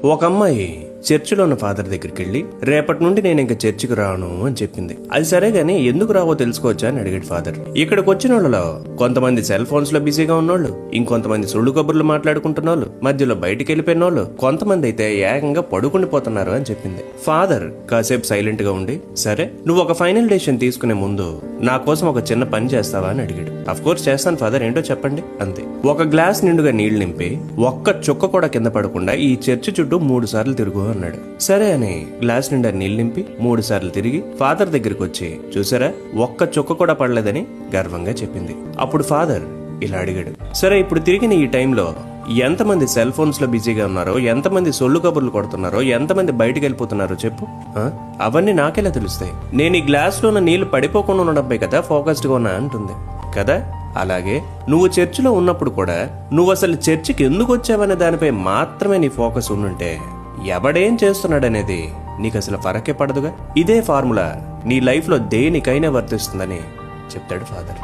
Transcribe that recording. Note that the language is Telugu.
ఒక అమ్మాయి చర్చిలో ఉన్న ఫాదర్ దగ్గరికి వెళ్ళి రేపటి నుండి నేను ఇంకా చర్చికి రాను అని చెప్పింది. అది సరే గానీ ఎందుకు రావో తెలుసుకోవచ్చా అని అడిగాడు ఫాదర్. ఇక్కడికి వచ్చిన వాళ్ళలో కొంతమంది సెల్ ఫోన్స్ లో బిజీగా ఉన్నోళ్ళు, ఇంకొంతమంది సుళ్ళు కబుర్లు మాట్లాడుకుంటున్న వాళ్ళు, మధ్యలో బయటికి వెళ్ళిపోయిన వాళ్ళు, కొంతమంది అయితే ఏకంగా పడుకుండిపోతున్నారు అని చెప్పింది. ఫాదర్ కాసేపు సైలెంట్ గా ఉండి, సరే నువ్వు ఒక ఫైనల్ డెసిషన్ తీసుకునే ముందు నా కోసం ఒక చిన్న పని చేస్తావా అని అడిగాడు. అఫ్ కోర్స్ చేస్తాను ఫాదర్, ఏంటో చెప్పండి అంతే. ఒక గ్లాస్ నిండుగా నీళ్లు నింపి ఒక్క చుక్క కూడా కింద పడకుండా ఈ చర్చి చుట్టూ 3 సార్లు తిరుగు అన్నాడు. సరే అని గ్లాస్ నిండా నీళ్లు నింపి 3 సార్లు తిరిగి ఫాదర్ దగ్గరికి వచ్చి, చూసారా ఒక్క చుక్క కూడా పడలేదని గర్వంగా చెప్పింది. అప్పుడు ఫాదర్ ఇలా అడిగాడు, సరే ఇప్పుడు తిరిగిన ఈ టైంలో ఎంతమంది సెల్ ఫోన్స్ లో బిజీగా ఉన్నారో, ఎంతమంది సొల్లు కబుర్లు కొడుతున్నారో, ఎంతమంది బయటకు వెళ్ళిపోతున్నారో చెప్పు. అవన్నీ నాకెలా తెలుస్తాయి? నేను ఈ గ్లాస్ లో ఉన్న నీళ్లు పడిపోకుండా ఉండడంపై కదా ఫోకస్డ్ గా ఉన్నా అంటుంది కదా. అలాగే నువ్వు చర్చిలో ఉన్నప్పుడు కూడా నువ్వు అసలు చర్చికి ఎందుకు వచ్చావనే దానిపై మాత్రమే నీ ఫోకస్ ఉండుంటే ఎవడేం చేస్తున్నాడనేది నీకు అసలు ఫరకే పడదుగా. ఇదే ఫార్ములా నీ లైఫ్ లో దేనికైనా వర్తిస్తుందని చెప్తాడు ఫాదర్.